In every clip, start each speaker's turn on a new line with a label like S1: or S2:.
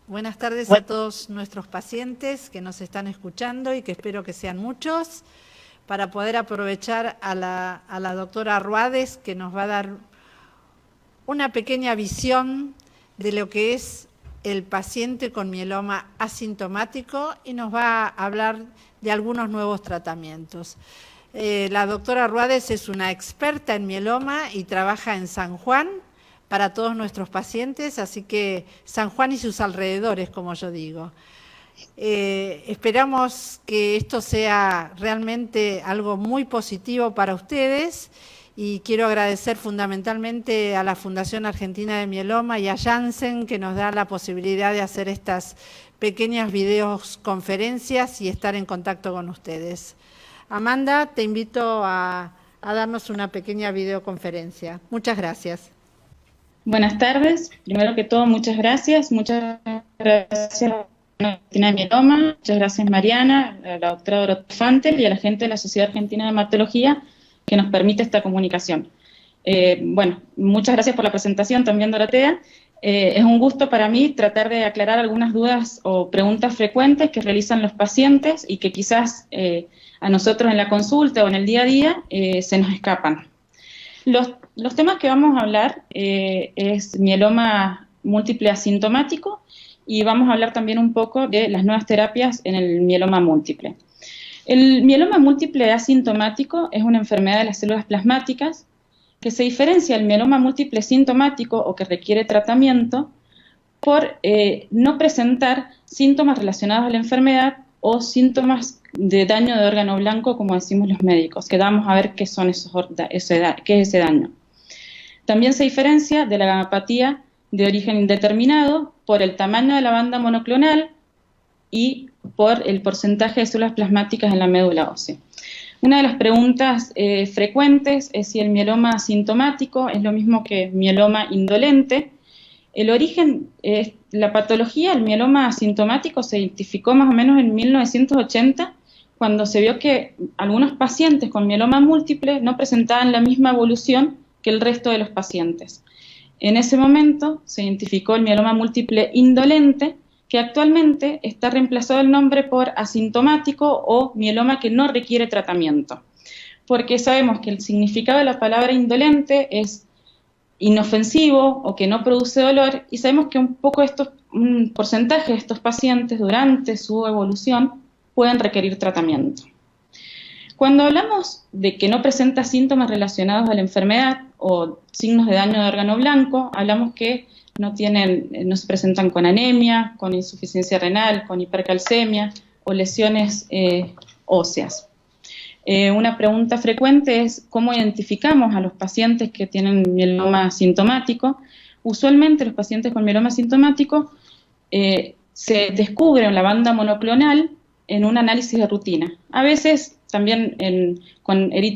S1: Buenas tardes a todos nuestros pacientes que nos están escuchando y que espero que sean muchos, para poder aprovechar a la doctora Ruades, que nos va a dar una pequeña visión de lo que es el paciente con mieloma asintomático y nos va a hablar de algunos nuevos tratamientos. La doctora Ruades es una experta en mieloma y trabaja en San Juan para todos nuestros pacientes, así que San Juan y sus alrededores, como yo digo. Esperamos que esto sea realmente algo muy positivo para ustedes y quiero agradecer fundamentalmente a la Fundación Argentina de Mieloma y a Janssen, que nos da la posibilidad de hacer estas pequeñas videoconferencias y estar en contacto con ustedes. Amanda, te invito a darnos una pequeña videoconferencia. Muchas gracias.
S2: Buenas tardes. Primero que todo, muchas gracias. Muchas gracias a la Argentina de Mieloma, muchas gracias Mariana, a la doctora Dorotea Fantel y a la gente de la Sociedad Argentina de Hematología que nos permite esta comunicación. Bueno, muchas gracias por la presentación también, Dorotea. Es un gusto para mí tratar de aclarar algunas dudas o preguntas frecuentes que realizan los pacientes y que quizás a nosotros en la consulta o en el día a día se nos escapan. Los temas que vamos a hablar es mieloma múltiple asintomático y vamos a hablar también un poco de las nuevas terapias en el mieloma múltiple. El mieloma múltiple asintomático es una enfermedad de las células plasmáticas que se diferencia del mieloma múltiple sintomático o que requiere tratamiento por no presentar síntomas relacionados a la enfermedad o síntomas de daño de órgano blanco, como decimos los médicos, que vamos a ver qué son qué es ese daño. También se diferencia de la gamapatía de origen indeterminado por el tamaño de la banda monoclonal y por el porcentaje de células plasmáticas en la médula ósea. Una de las preguntas frecuentes es si el mieloma asintomático es lo mismo que mieloma indolente. El origen, la patología del mieloma asintomático se identificó más o menos en 1980, cuando se vio que algunos pacientes con mieloma múltiple no presentaban la misma evolución que el resto de los pacientes. En ese momento se identificó el mieloma múltiple indolente, que actualmente está reemplazado el nombre por asintomático o mieloma que no requiere tratamiento, porque sabemos que el significado de la palabra indolente es inofensivo o que no produce dolor, y sabemos que un porcentaje de estos pacientes durante su evolución pueden requerir tratamiento. Cuando hablamos de que no presenta síntomas relacionados a la enfermedad o signos de daño de órgano blanco, hablamos que no se presentan con anemia, con insuficiencia renal, con hipercalcemia o lesiones óseas. Una pregunta frecuente es cómo identificamos a los pacientes que tienen mieloma sintomático. Usualmente los pacientes con mieloma sintomático se descubren la banda monoclonal en un análisis de rutina, a veces también en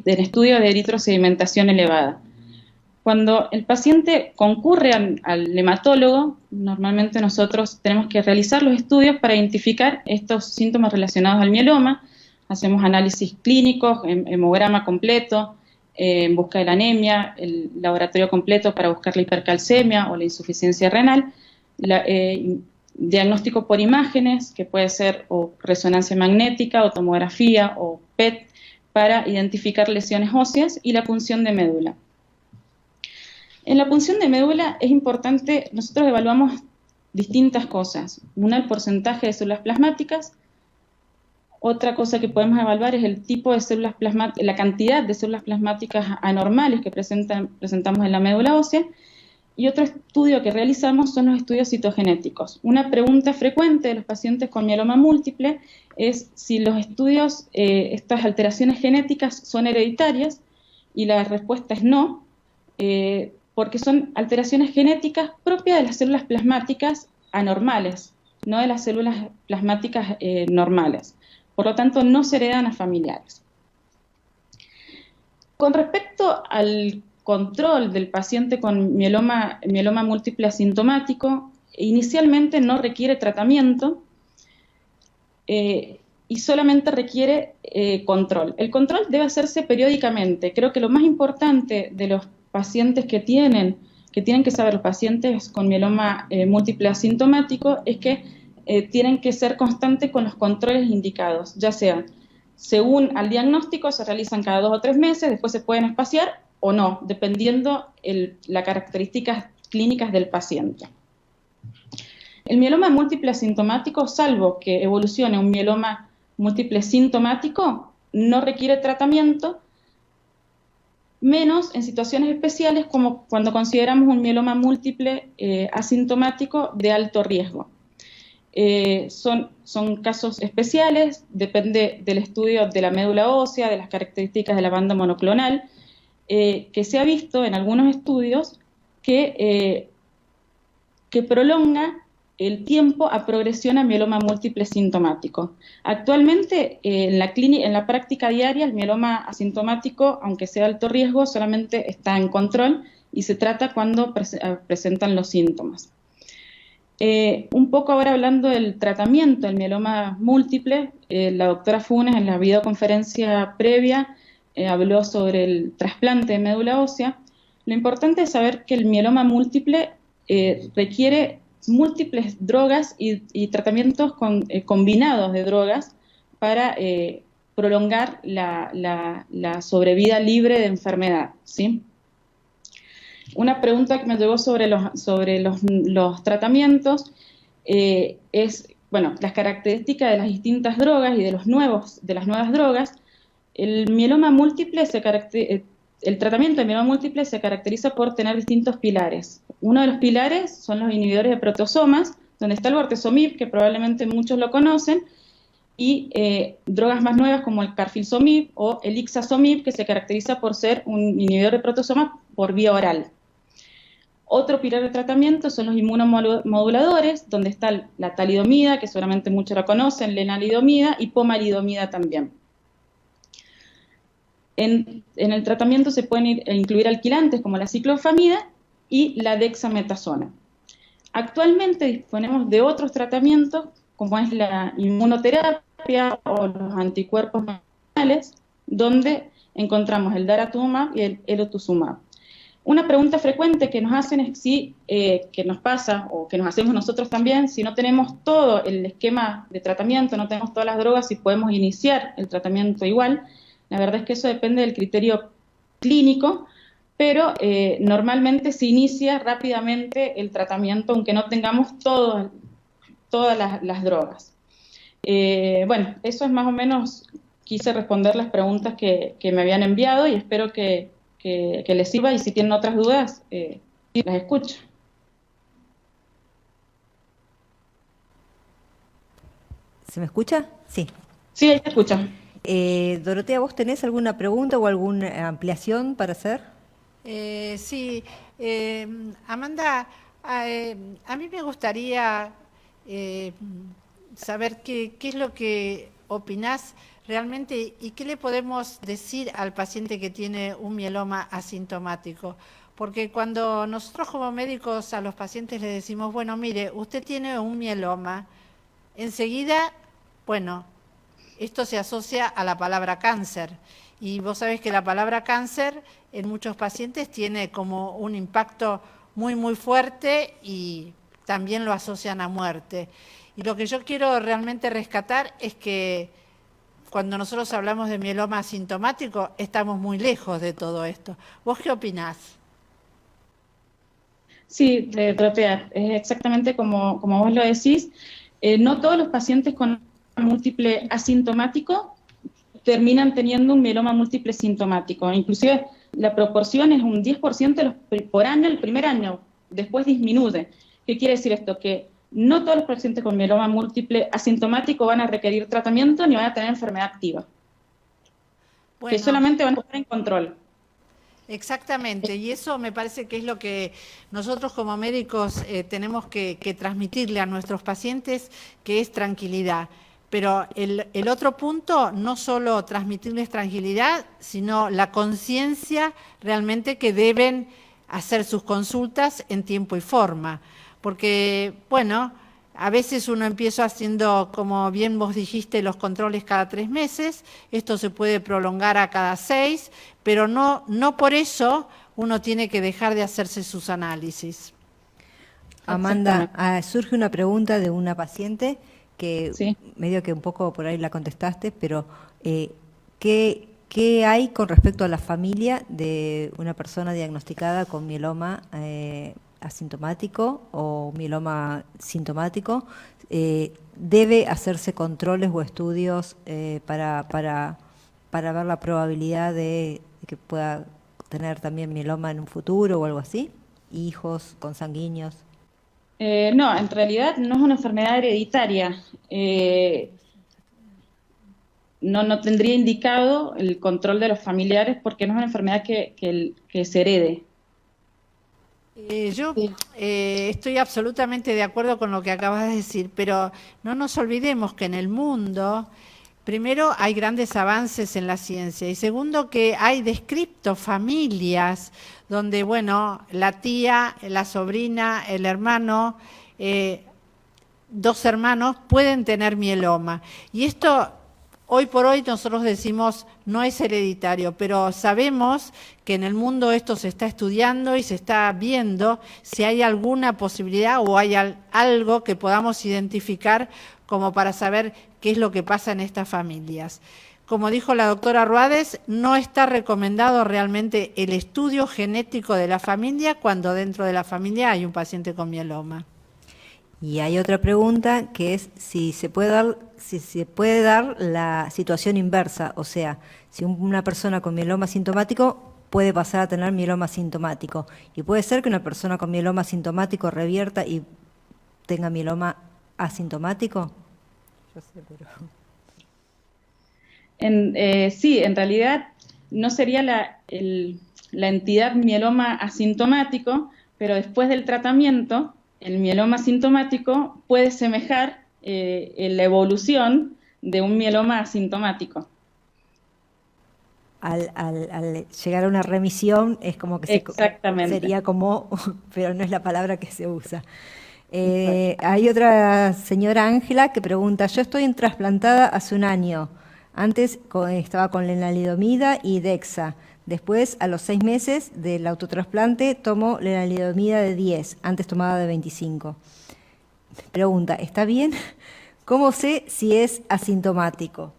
S2: estudio de eritrosedimentación elevada. Cuando el paciente concurre al hematólogo, normalmente nosotros tenemos que realizar los estudios para identificar estos síntomas relacionados al mieloma. Hacemos análisis clínicos, hemograma completo, en busca de la anemia, el laboratorio completo para buscar la hipercalcemia o la insuficiencia renal, diagnóstico por imágenes, que puede ser o resonancia magnética o tomografía o PET, para identificar lesiones óseas, y la punción de médula. En la punción de médula es importante, nosotros evaluamos distintas cosas. Una, el porcentaje de células plasmáticas. Otra cosa que podemos evaluar es el tipo de células plasmáticas, la cantidad de células plasmáticas anormales que presentamos en la médula ósea. Y otro estudio que realizamos son los estudios citogenéticos. Una pregunta frecuente de los pacientes con mieloma múltiple es si los estudios, estas alteraciones genéticas son hereditarias, y la respuesta es no, porque son alteraciones genéticas propias de las células plasmáticas anormales, no de las células plasmáticas normales. Por lo tanto, no se heredan a familiares. Con respecto al control del paciente con mieloma múltiple asintomático, inicialmente no requiere tratamiento y solamente requiere control. El control debe hacerse periódicamente. Creo que lo más importante de los pacientes que que tienen que saber los pacientes con mieloma múltiple asintomático es que tienen que ser constantes con los controles indicados, ya sean según al diagnóstico se realizan cada 2 o 3 meses, después se pueden espaciar o no, dependiendo las características clínicas del paciente. El mieloma múltiple asintomático, salvo que evolucione un mieloma múltiple sintomático, no requiere tratamiento, menos en situaciones especiales como cuando consideramos un mieloma múltiple asintomático de alto riesgo. Son casos especiales, depende del estudio de la médula ósea, de las características de la banda monoclonal, que se ha visto en algunos estudios que prolonga el tiempo a progresión a mieloma múltiple sintomático. Actualmente, en la práctica diaria, el mieloma asintomático, aunque sea de alto riesgo, solamente está en control y se trata cuando presentan los síntomas. Un poco ahora hablando del tratamiento del mieloma múltiple, la doctora Funes en la videoconferencia previa habló sobre el trasplante de médula ósea. Lo importante es saber que el mieloma múltiple requiere múltiples drogas y tratamientos combinados de drogas para prolongar la sobrevida libre de enfermedad, ¿sí? Una pregunta que me llegó sobre los tratamientos es, bueno, las características de las distintas drogas y de las nuevas drogas. El mieloma múltiple el tratamiento de mieloma múltiple se caracteriza por tener distintos pilares. Uno de los pilares son los inhibidores de proteasomas, donde está el bortezomib, que probablemente muchos lo conocen, y drogas más nuevas como el carfilzomib o el ixazomib, que se caracteriza por ser un inhibidor de proteasomas por vía oral. Otro pilar de tratamiento son los inmunomoduladores, donde está la talidomida, que seguramente muchos la conocen, lenalidomida y pomalidomida también. En el tratamiento se pueden incluir alquilantes como la ciclofamida y la dexametasona. Actualmente disponemos de otros tratamientos, como es la inmunoterapia o los anticuerpos monoclonales, donde encontramos el daratumumab y el elotuzumab. Una pregunta frecuente que nos hacen es que nos pasa, o que nos hacemos nosotros también, si no tenemos todo el esquema de tratamiento, no tenemos todas las drogas, si podemos iniciar el tratamiento igual. La verdad es que eso depende del criterio clínico, pero normalmente se inicia rápidamente el tratamiento, aunque no tengamos todas las drogas. Bueno, eso es más o menos, quise responder las preguntas que me habían enviado y espero que les sirva, y si tienen otras dudas, las escucho.
S3: ¿Se me escucha? Sí.
S2: Sí, ahí te escucho.
S3: Dorotea, ¿vos tenés alguna pregunta o alguna ampliación para hacer?
S1: Sí, Amanda, a mí me gustaría saber qué es lo que opinás realmente y qué le podemos decir al paciente que tiene un mieloma asintomático. Porque cuando nosotros como médicos a los pacientes les decimos, bueno, mire, usted tiene un mieloma, enseguida, bueno, esto se asocia a la palabra cáncer. Y vos sabés que la palabra cáncer en muchos pacientes tiene como un impacto muy, muy fuerte y también lo asocian a muerte. Y lo que yo quiero realmente rescatar es que cuando nosotros hablamos de mieloma asintomático, estamos muy lejos de todo esto. ¿Vos qué opinás?
S2: Sí, Dorotea, es exactamente como vos lo decís. No todos los pacientes con múltiple asintomático terminan teniendo un mieloma múltiple sintomático. Inclusive la proporción es un 10% por año el primer año, después disminuye. ¿Qué quiere decir esto? Que no todos los pacientes con mieloma múltiple asintomático van a requerir tratamiento ni van a tener enfermedad activa. Bueno, que solamente van a estar en control.
S1: Exactamente, y eso me parece que es lo que nosotros como médicos tenemos que transmitirle a nuestros pacientes, que es tranquilidad. Pero el otro punto, no solo transmitirles tranquilidad, sino la conciencia realmente que deben hacer sus consultas en tiempo y forma. Porque, bueno, a veces uno empieza haciendo, como bien vos dijiste, los controles cada 3 meses, esto se puede prolongar a cada 6, pero no por eso uno tiene que dejar de hacerse sus análisis.
S3: Amanda, surge una pregunta de una paciente que
S2: Sí.
S3: medio que un poco por ahí la contestaste, pero ¿qué hay con respecto a la familia de una persona diagnosticada con mieloma asintomático o mieloma sintomático? ¿Debe hacerse controles o estudios para ver la probabilidad de que pueda tener también mieloma en un futuro o algo así? ¿Hijos consanguíneos?
S2: No, en realidad no es una enfermedad hereditaria. No tendría indicado el control de los familiares porque no es una enfermedad que se herede.
S1: Yo estoy absolutamente de acuerdo con lo que acabas de decir, pero no nos olvidemos que en el mundo, primero, hay grandes avances en la ciencia y segundo, que hay descripto familias donde, bueno, la tía, la sobrina, el hermano, dos hermanos pueden tener mieloma. Y esto, hoy por hoy, nosotros decimos no es hereditario, pero sabemos que en el mundo esto se está estudiando y se está viendo si hay alguna posibilidad o hay algo que podamos identificar como para saber qué es lo que pasa en estas familias. Como dijo la doctora Ruades, no está recomendado realmente el estudio genético de la familia cuando dentro de la familia hay un paciente con mieloma.
S3: Y hay otra pregunta que es si se puede dar la situación inversa, o sea, si una persona con mieloma sintomático puede pasar a tener mieloma sintomático. Y puede ser que una persona con mieloma sintomático revierta y tenga mieloma asintomático. Yo sé, pero...
S2: Sí, en realidad no sería la entidad mieloma asintomático, pero después del tratamiento, el mieloma sintomático puede semejar en la evolución de un mieloma asintomático.
S3: Al llegar a una remisión es como que sería como, pero no es la palabra que se usa. Hay otra señora Ángela que pregunta, yo estoy trasplantada hace un año, antes estaba con lenalidomida y Dexa, después a los 6 meses del autotrasplante tomo lenalidomida de 10, antes tomaba de 25. Pregunta, ¿está bien? ¿Cómo sé si es asintomático?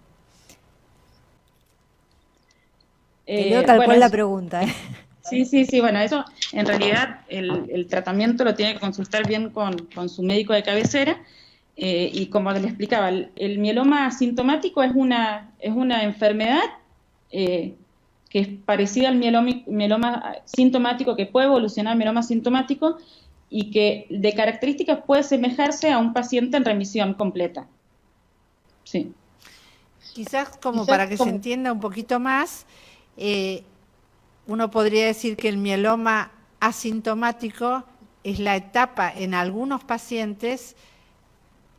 S3: Leo tal cual la pregunta.
S2: Sí, bueno, eso en realidad el tratamiento lo tiene que consultar bien con su médico de cabecera y como le explicaba, el mieloma asintomático es una enfermedad que es parecida al mieloma sintomático, que puede evolucionar al mieloma sintomático y que de características puede semejarse a un paciente en remisión completa. Sí.
S1: Quizás para que se entienda un poquito más, uno podría decir que el mieloma asintomático es la etapa, en algunos pacientes,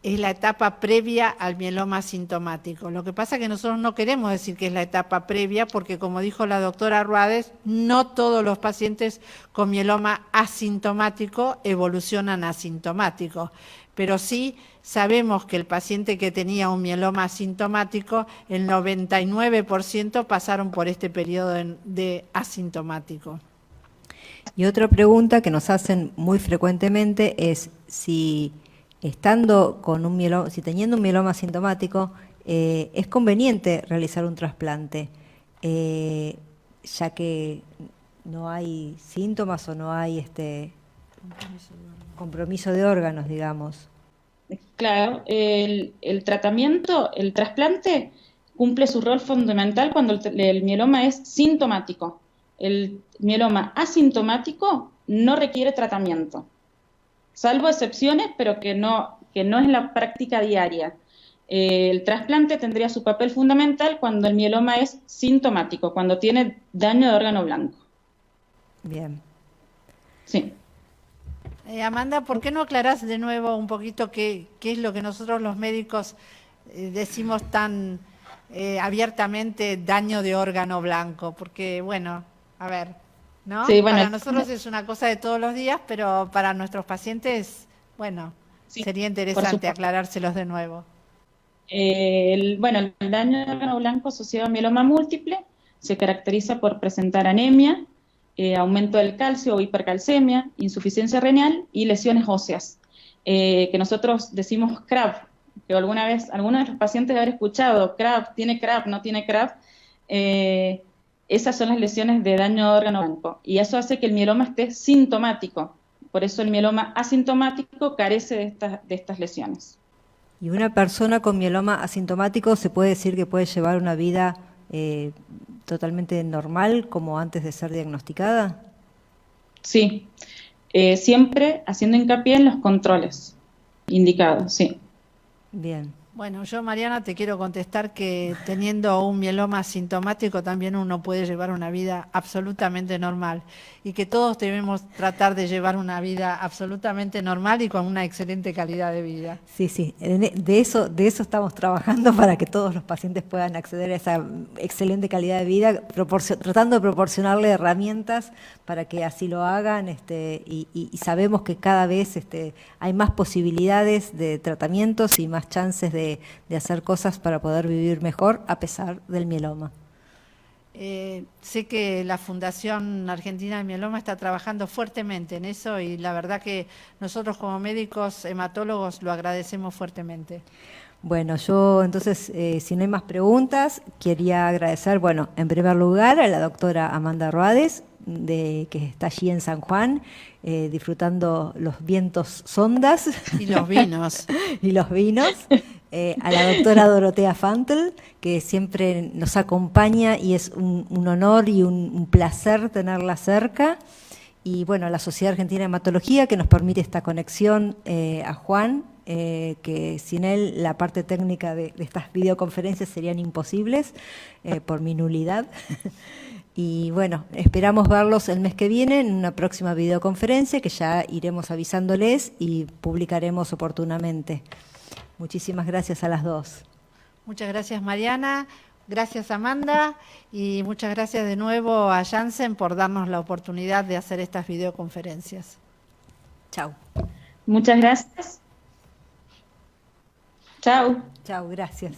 S1: es la etapa previa al mieloma sintomático. Lo que pasa es que nosotros no queremos decir que es la etapa previa porque, como dijo la doctora Ruades, no todos los pacientes con mieloma asintomático evolucionan asintomático, pero sí sabemos que el paciente que tenía un mieloma asintomático, el 99% pasaron por este periodo de asintomático.
S3: Y otra pregunta que nos hacen muy frecuentemente es si estando con un mieloma, si teniendo un mieloma asintomático, es conveniente realizar un trasplante, ya que no hay síntomas o no hay compromiso de órganos, digamos.
S2: Claro, el tratamiento, el trasplante cumple su rol fundamental cuando el mieloma es sintomático. El mieloma asintomático no requiere tratamiento, salvo excepciones, pero que no es la práctica diaria. El trasplante tendría su papel fundamental cuando el mieloma es sintomático, cuando tiene daño de órgano blanco.
S3: Bien.
S2: Sí.
S1: Amanda, ¿por qué no aclarás de nuevo un poquito qué es lo que nosotros los médicos decimos tan abiertamente daño de órgano blanco? Porque, bueno, a ver, ¿no?
S2: Sí, bueno,
S1: para nosotros es una cosa de todos los días, pero para nuestros pacientes, bueno, sí, sería interesante aclarárselos de nuevo.
S2: El daño de órgano blanco asociado a mieloma múltiple se caracteriza por presentar anemia, aumento del calcio o hipercalcemia, insuficiencia renal y lesiones óseas, que nosotros decimos CRAB, que alguna vez algunos de los pacientes deben haber escuchado, CRAB, tiene CRAB, no tiene CRAB, esas son las lesiones de daño de órgano blanco, y eso hace que el mieloma esté sintomático, por eso el mieloma asintomático carece de estas lesiones.
S3: ¿Y una persona con mieloma asintomático se puede decir que puede llevar una vida totalmente normal como antes de ser diagnosticada?
S2: Sí, siempre haciendo hincapié en los controles indicados, sí.
S3: Bien.
S1: Bueno, yo, Mariana, te quiero contestar que teniendo un mieloma asintomático también uno puede llevar una vida absolutamente normal y que todos debemos tratar de llevar una vida absolutamente normal y con una excelente calidad de vida.
S3: Sí, sí, de eso estamos trabajando para que todos los pacientes puedan acceder a esa excelente calidad de vida, tratando de proporcionarle herramientas para que así lo hagan, y sabemos que cada vez hay más posibilidades de tratamientos y más chances de hacer cosas para poder vivir mejor a pesar del mieloma.
S1: Sé que la Fundación Argentina del Mieloma está trabajando fuertemente en eso y la verdad que nosotros como médicos hematólogos lo agradecemos fuertemente.
S3: Bueno, yo entonces, si no hay más preguntas, quería agradecer, bueno, en primer lugar a la doctora Amanda Ruades, que está allí en San Juan, disfrutando los vientos sondas.
S1: Y los vinos.
S3: Y los vinos. A la doctora Dorotea Fantel, que siempre nos acompaña y es un honor y un placer tenerla cerca. Y bueno, a la Sociedad Argentina de Hematología, que nos permite esta conexión, a Juan, que sin él la parte técnica de estas videoconferencias serían imposibles por mi nulidad. Y bueno, esperamos verlos el mes que viene en una próxima videoconferencia que ya iremos avisándoles y publicaremos oportunamente. Muchísimas gracias a las dos.
S1: Muchas gracias, Mariana. Gracias, Amanda. Y muchas gracias de nuevo a Janssen por darnos la oportunidad de hacer estas videoconferencias.
S3: Chau.
S2: Muchas gracias. Chau.
S3: Chau, gracias.